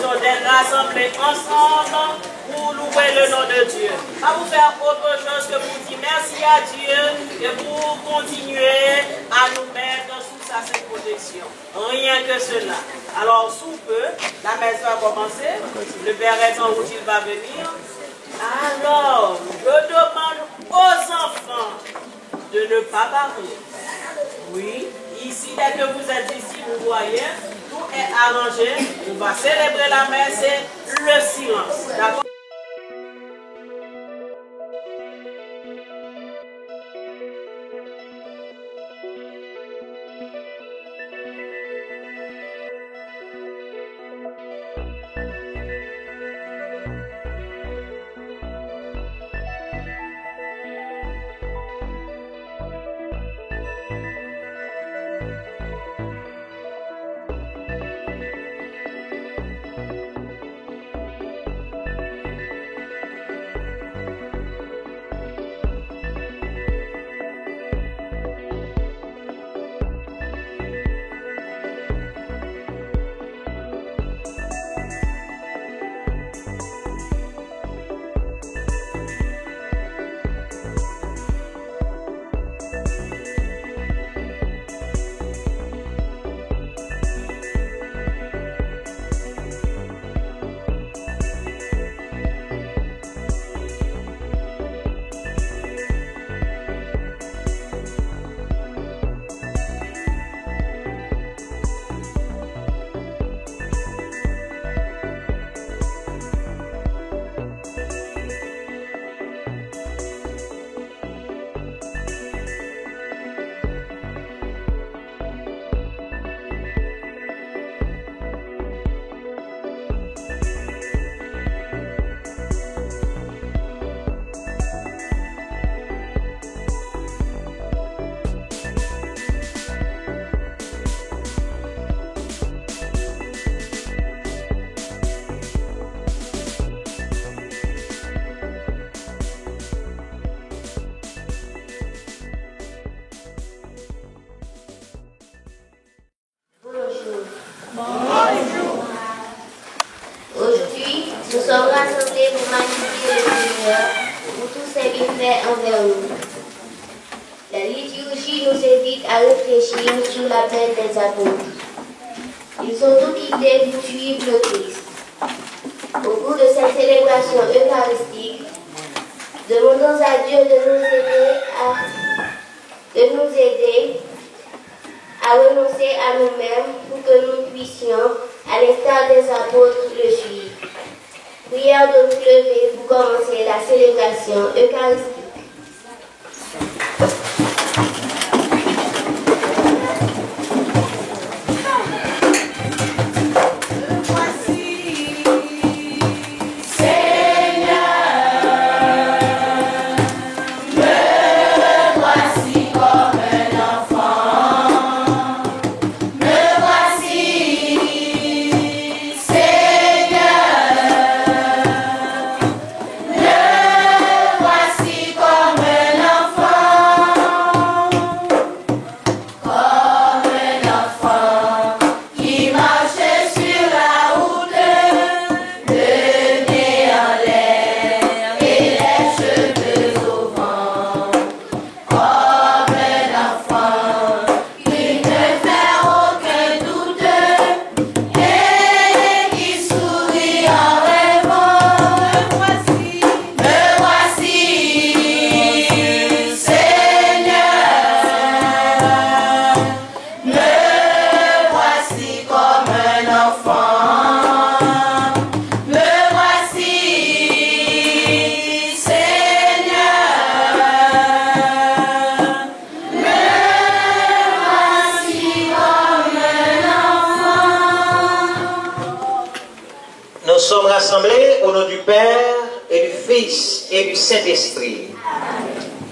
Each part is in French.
sont d'être rassemblés ensemble pour louer le nom de Dieu. Pas vous faire autre chose que vous dire merci à Dieu et pour continuer à nous mettre sous sa sainte protection. Rien que cela. Alors, sous peu, la messe va commencer. Le Père est en route, il va venir. Alors, je demande aux enfants de ne pas parler. Oui, ici, dès que vous êtes ici, vous voyez, tout est arrangé. On va célébrer la messe et le silence. D'accord?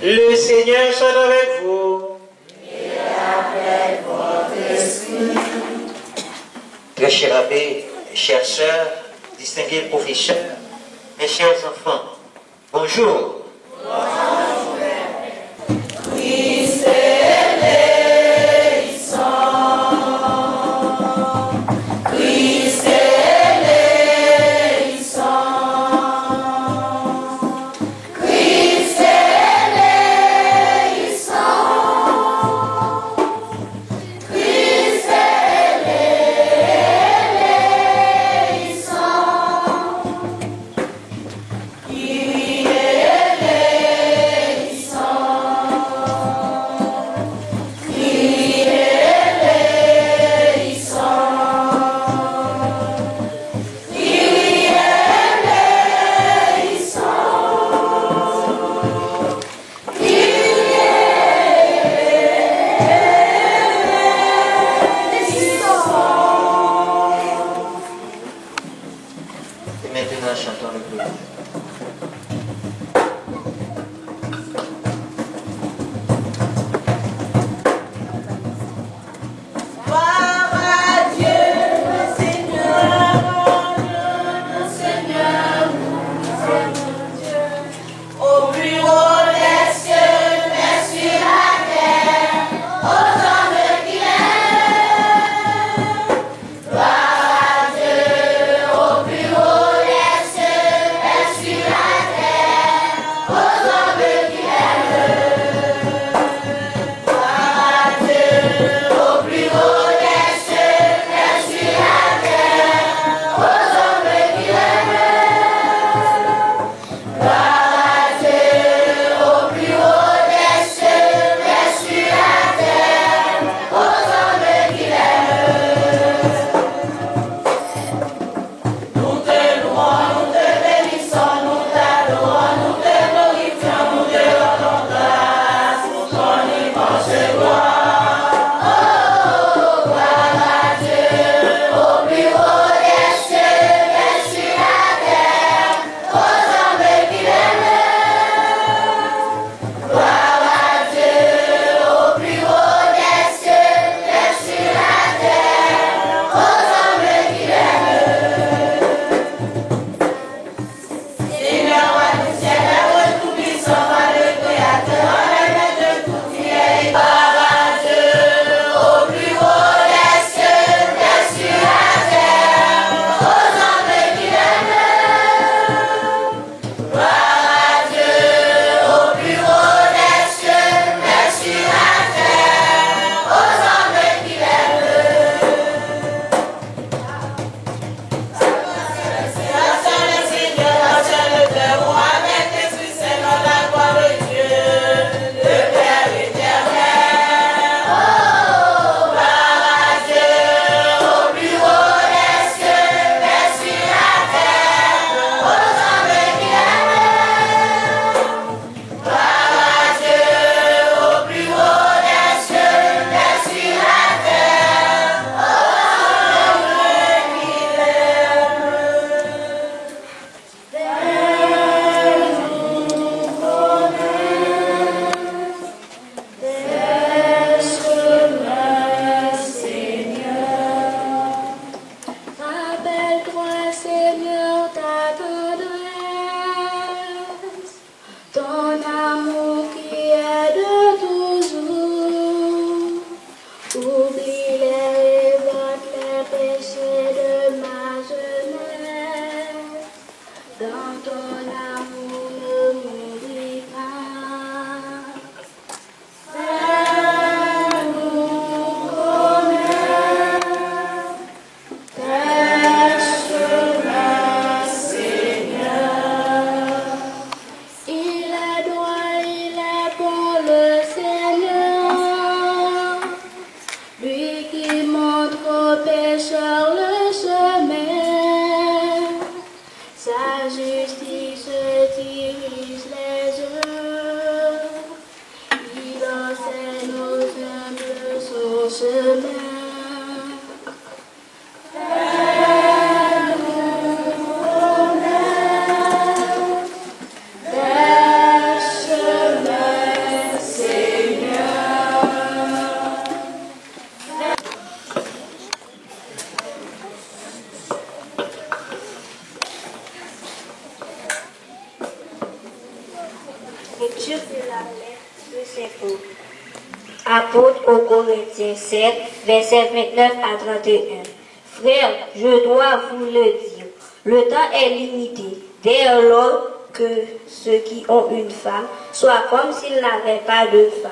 Le Seigneur soit avec vous. Et avec votre esprit. Très cher abbé, chères sœurs, distingués professeurs, mes chers enfants, bonjour. Christ est Christ est Et maintenant, chantons le groupe. Lecture de la lettre de Saint Paul. Apôtre aux Corinthiens 7, versets 29 à 31. Frères, je dois vous le dire, le temps est limité. Dès lors que ceux qui ont une femme soient comme s'ils n'avaient pas de femme,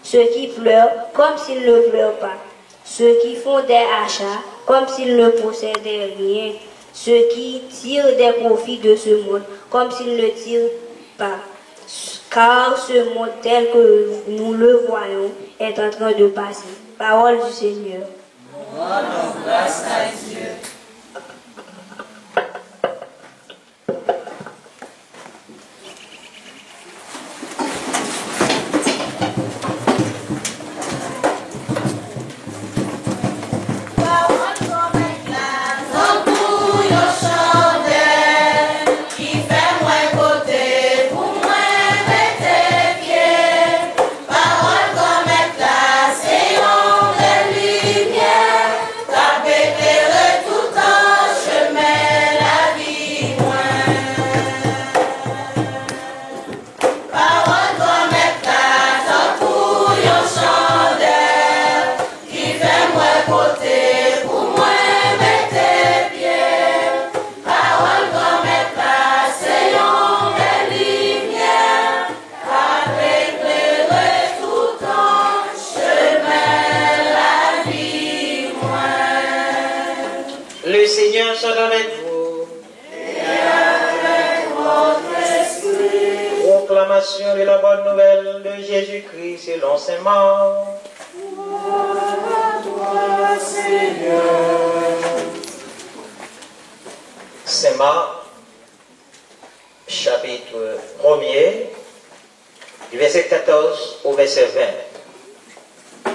ceux qui pleurent comme s'ils ne pleurent pas, ceux qui font des achats comme s'ils ne possédaient rien, ceux qui tirent des profits de ce monde comme s'ils ne tirent pas. Car ce monde tel que nous le voyons est en train de passer. Parole du Seigneur. Grâce à Dieu. Parole comme un glace, en bouillon chandelle. proclamation de la bonne nouvelle de Jésus-Christ selon saint Marc. Gloire à toi, Seigneur. Saint Marc, chapitre 1er, du verset 14 au verset 20.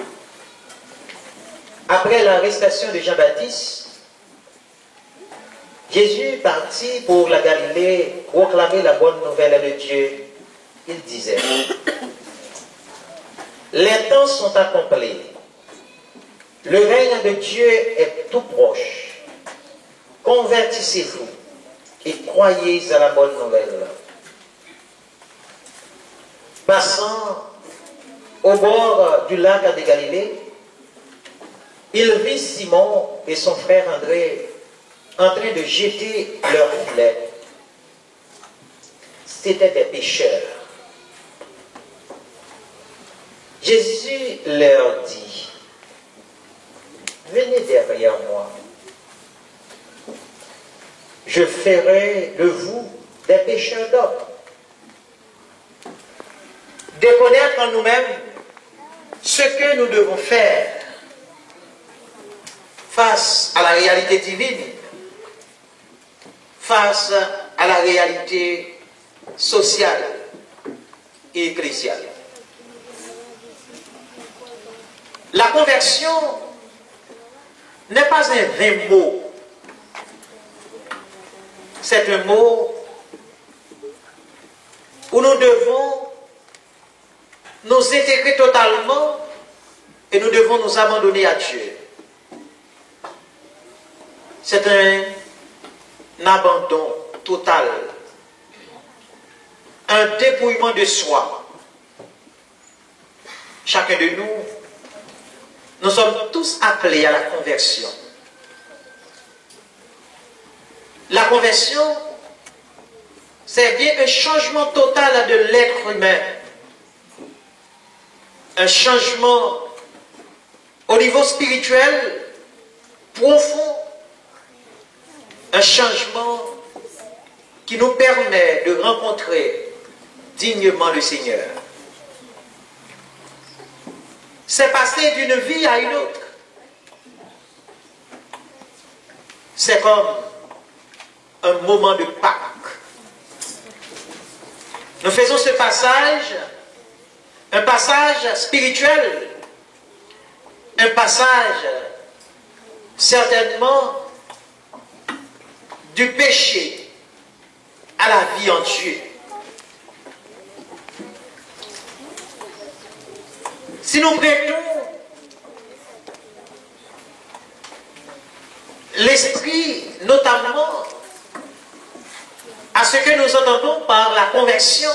Après l'arrestation de Jean-Baptiste, Jésus partit pour la Galilée proclamer la bonne nouvelle de Dieu. Il disait, les temps sont accomplis. Le règne de Dieu est tout proche. Convertissez-vous et croyez à la bonne nouvelle. Passant au bord du lac de Galilée, il vit Simon et son frère André en train de jeter leur filet. C'étaient des pêcheurs. Jésus leur dit, venez derrière moi. Je ferai de vous des pêcheurs d'hommes. De connaître en nous-mêmes ce que nous devons faire face à la réalité divine, face à la réalité sociale et ecclésiale. La conversion n'est pas un vain mot. C'est un mot où nous devons nous intégrer totalement et nous devons nous abandonner à Dieu. C'est un abandon total, un dépouillement de soi. Chacun de nous sommes tous appelés à la conversion. La conversion, c'est bien un changement total de l'être humain. Un changement au niveau spirituel profond. Un changement qui nous permet de rencontrer dignement le Seigneur. C'est passer d'une vie à une autre. C'est comme un moment de Pâques. Nous faisons ce passage, un passage spirituel, un passage certainement du péché à la vie en Dieu. Si nous prêtons l'esprit notamment à ce que nous entendons par la conversion,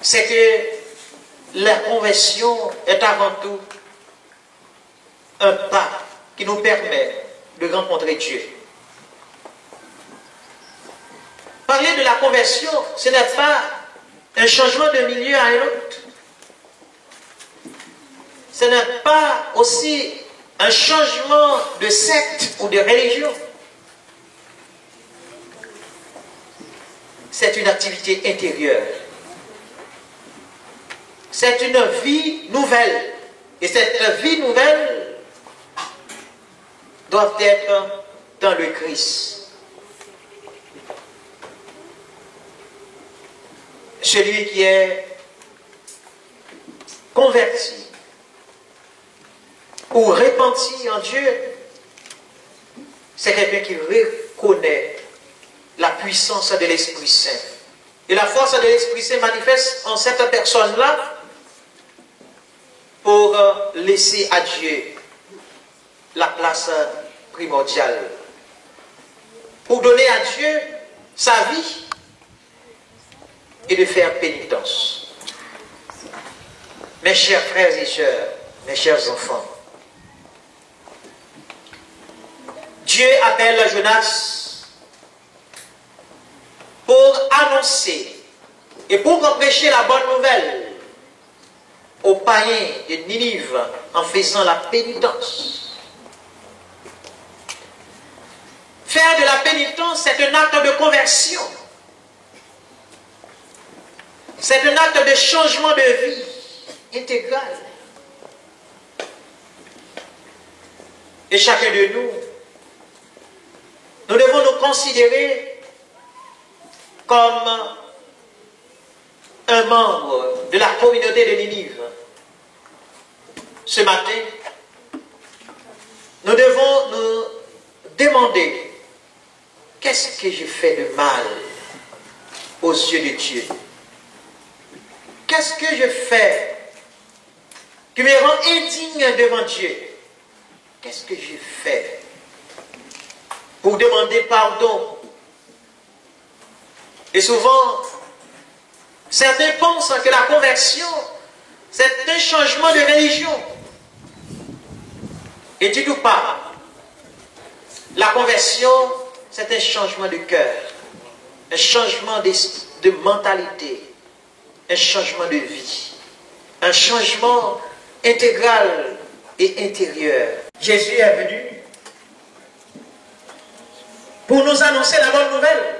c'est que la conversion est avant tout un pas qui nous permet de rencontrer Dieu. Parler de la conversion, ce n'est pas un changement de milieu à un autre. Ce n'est pas aussi un changement de secte ou de religion. C'est une activité intérieure. C'est une vie nouvelle. Et cette vie nouvelle doit être dans le Christ. Celui qui est converti ou repenti en Dieu, c'est quelqu'un qui reconnaît la puissance de l'Esprit Saint. Et la force de l'Esprit Saint manifeste en cette personne-là pour laisser à Dieu la place primordiale. Pour donner à Dieu sa vie et de faire pénitence. Mes chers frères et sœurs, mes chers enfants, Dieu appelle Jonas pour annoncer et pour prêcher la bonne nouvelle aux païens de Ninive en faisant la pénitence. Faire de la pénitence, c'est un acte de conversion. C'est un acte de changement de vie intégral. Et chacun de nous, nous devons nous considérer comme un membre de la communauté de Ninive. Ce matin, nous devons nous demander, qu'est-ce que j'ai fait de mal aux yeux de Dieu? Qu'est-ce que je fais qui me rend indigne devant Dieu? Qu'est-ce que j'ai fait pour demander pardon? Et souvent, certains pensent que la conversion, c'est un changement de religion. Et du tout pas. La conversion, c'est un changement de cœur, un changement de mentalité, un changement de vie, un changement intégral et intérieur. Jésus est venu pour nous annoncer la bonne nouvelle.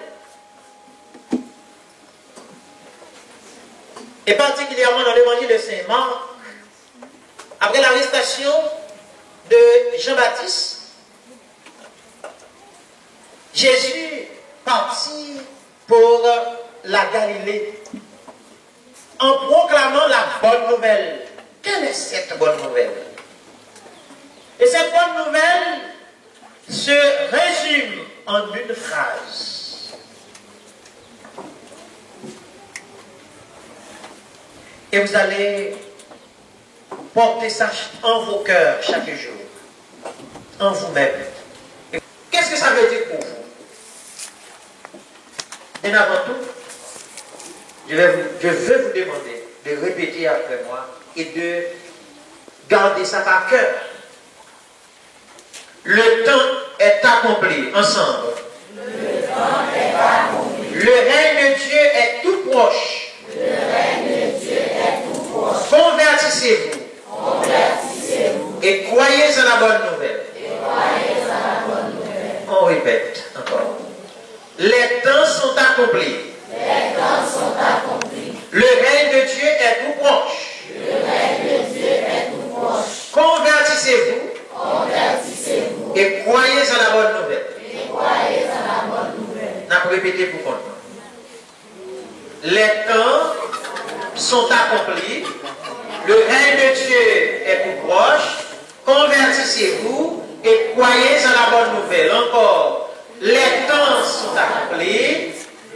Et particulièrement dans l'évangile de Saint Marc, après l'arrestation de Jean-Baptiste, Jésus partit pour la Galilée en proclamant la bonne nouvelle. Quelle est cette bonne nouvelle? Et cette bonne nouvelle se résume en une phrase. Et vous allez porter ça en vos cœurs chaque jour, en vous-même. Qu'est-ce que ça veut dire pour vous? Et avant tout, je veux vous demander de répéter après moi et de garder ça par cœur. Le temps est accompli. Ensemble. Le temps est accompli. Le règne de Dieu est tout proche. Le règne de Dieu est tout proche. Convertissez-vous. Convertissez-vous. Et croyez en la bonne nouvelle. Et croyez en la bonne nouvelle. On répète encore. Les temps sont accomplis. Les temps sont accomplis. Le règne de Dieu est tout proche. Le règne de Dieu est tout proche. Convertissez-vous. Convertissez-vous. Et croyez en la bonne nouvelle. Et croyez en la bonne nouvelle. N'a pas répété pour comprendre. Les temps sont accomplis. Le règne de Dieu est tout proche. Convertissez-vous et croyez en la bonne nouvelle. Encore. Les temps sont accomplis.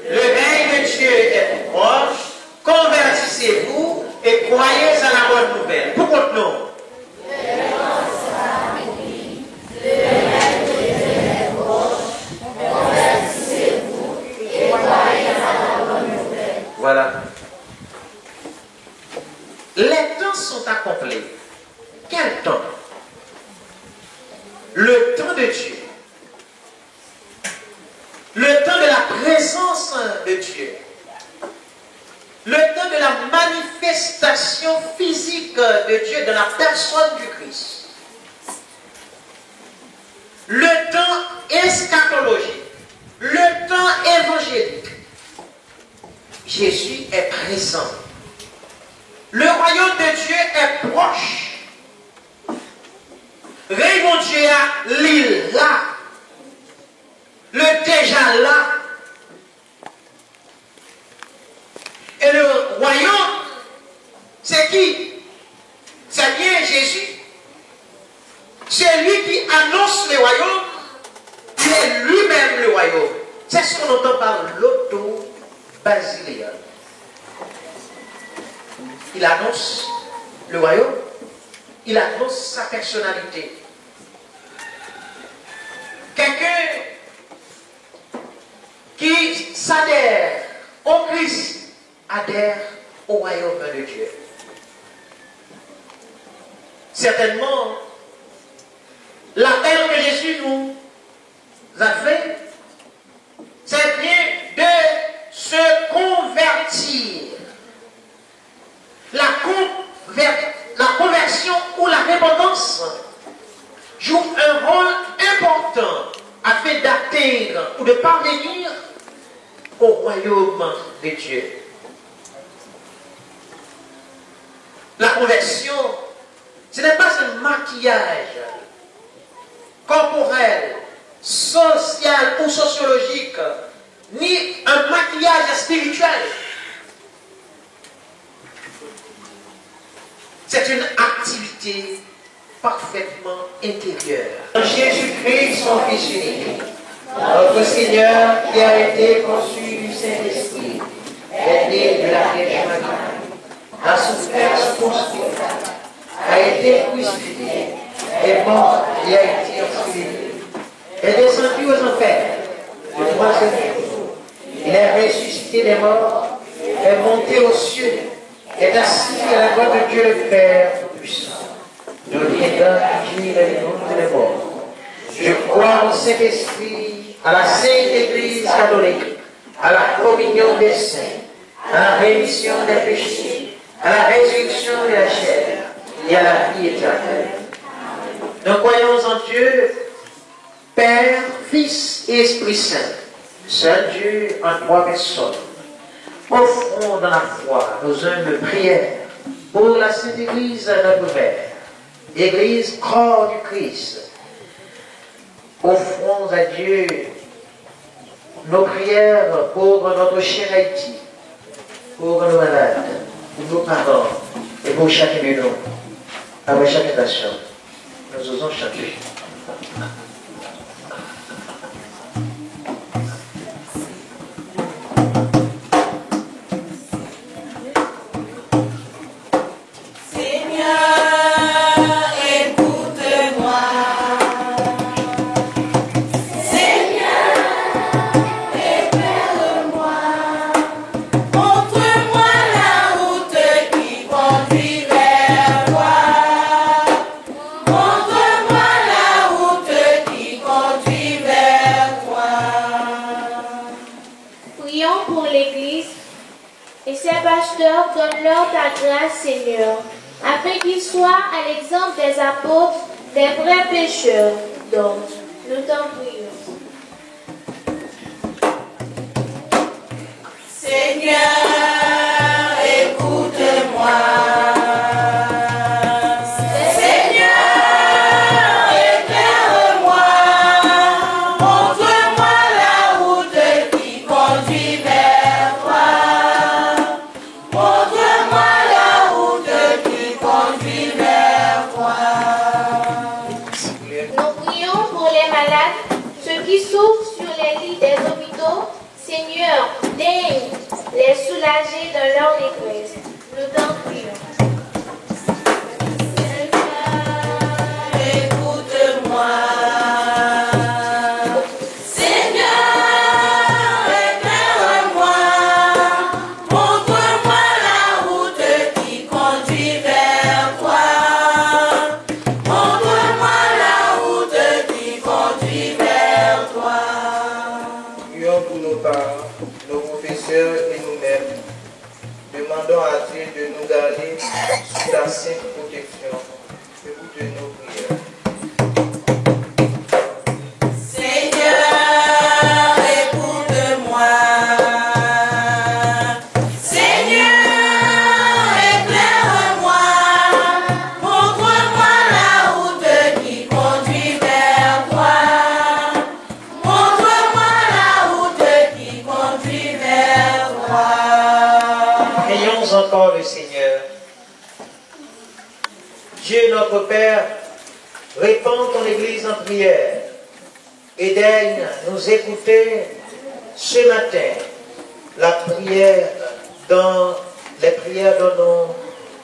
Le règne de Dieu est tout proche. Convertissez-vous et croyez en la bonne nouvelle. Pourquoi non? Voilà. Les temps sont accomplis. Quel temps? Le temps de Dieu. Le temps de la présence de Dieu. Le temps de la manifestation physique de Dieu dans la personne du Christ. Le temps eschatologique. Le temps évangélique. Jésus est présent. Le royaume de Dieu est proche. Raymond Dieu a l'île là. Le déjà là. Et le royaume, c'est qui? C'est bien Jésus. C'est lui qui annonce le royaume. Il est lui-même le royaume. C'est ce qu'on entend par l'auto-basiléa. Il annonce le royaume. Il annonce sa personnalité. Quelqu'un qui s'adhère au Christ adhère au royaume de Dieu. Certainement, l'appel que Jésus nous a fait, c'est bien de se convertir. La conversion ou la repentance joue un rôle important afin d'atteindre ou de parvenir au royaume de Dieu. La conversion, ce n'est pas un maquillage corporel, social ou sociologique, ni un maquillage spirituel. C'est une activité parfaitement intérieure. Jésus-Christ, son Fils unique, notre Seigneur, qui a été conçu du Saint-Esprit, est né de la Vierge Marie, a souffert sous Ponce Pilate, a été crucifié, est mort et a été ensevelie, est descendu aux enfers, le troisième jour. Il est ressuscité des morts, est monté aux cieux, est assis à la droite de Dieu le Père Tout-Puissant. Nous viendra juger les vivants et les morts. Je crois au Saint-Esprit, à la Sainte Église catholique, à la communion des saints, à la rémission des péchés, à la résurrection de la chair et à la vie éternelle. Nous croyons en Dieu, Père, Fils et Esprit Saint, seul Dieu en trois personnes. Offrons dans la foi nos humbles prières pour la Sainte Église notre Père, Église corps du Christ. Offrons à Dieu nos prières pour notre cher Haïti, pour nos malades, pour nos parents et pour chacun de nous, avec chaque nation. Nous osons chanter. Donne-leur ta grâce, Seigneur, afin qu'ils soient à l'exemple des apôtres, des vrais pécheurs. Donc, nous t'en prions. Seigneur, écoute-moi. Seigneur, daigne les soulager dans leur détresse. Nous t'en prions. Écoute-moi. Et nous-mêmes, demandons à Dieu de nous garder sous sa sainte protection. Écoutez nos prières. Seigneur, écoute-moi. Seigneur, éclaire-moi. Montre-moi la route qui conduit vers toi. Montre-moi la route qui conduit vers toi. Prions encore le Seigneur. Dieu notre Père, répands ton Église en prière et daigne nous écouter ce matin la prière les prières dont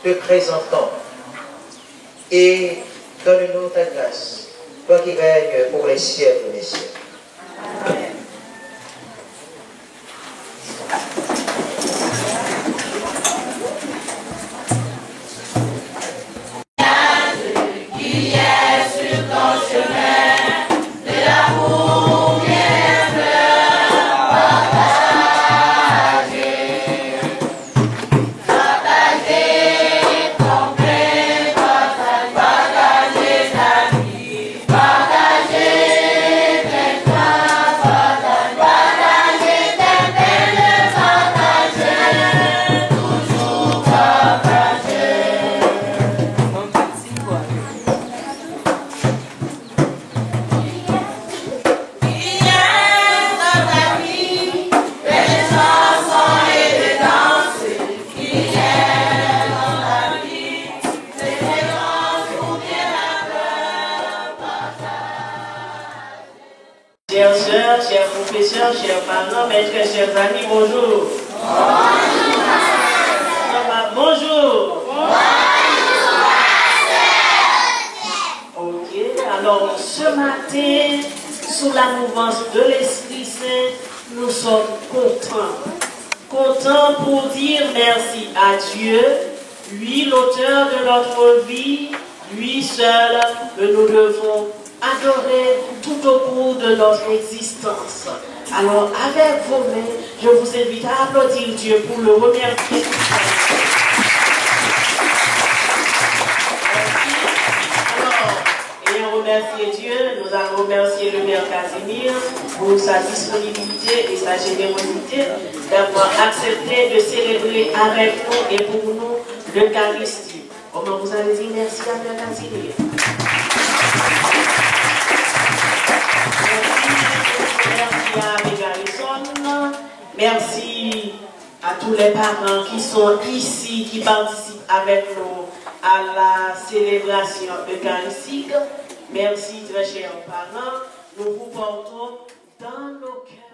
nous te présentons, et donne-nous ta grâce, toi qui règnes pour les siècles des siècles. Amen. Partager sœurs, chers professeurs, chers parents, mes très chers amis, bonjour. Bonjour. Ok, alors ce matin, sous la mouvance de l'Esprit Saint, nous sommes contents. Contents pour dire merci à Dieu, lui l'auteur de notre vie, lui seul que nous devons adorer tout au cours de notre existence. Alors avec vos mains, je vous invite à applaudir Dieu pour le remercier. Remercier Dieu, nous allons remercier le Père Casimir pour sa disponibilité et sa générosité d'avoir accepté de célébrer avec nous et pour nous l'Eucharistie. Comment vous allez dire merci à Père Casimir? Merci à Mégarison, merci à tous les parents qui sont ici, qui participent avec nous à la célébration eucharistique. Merci, très chers parents. Nous vous portons dans nos cœurs.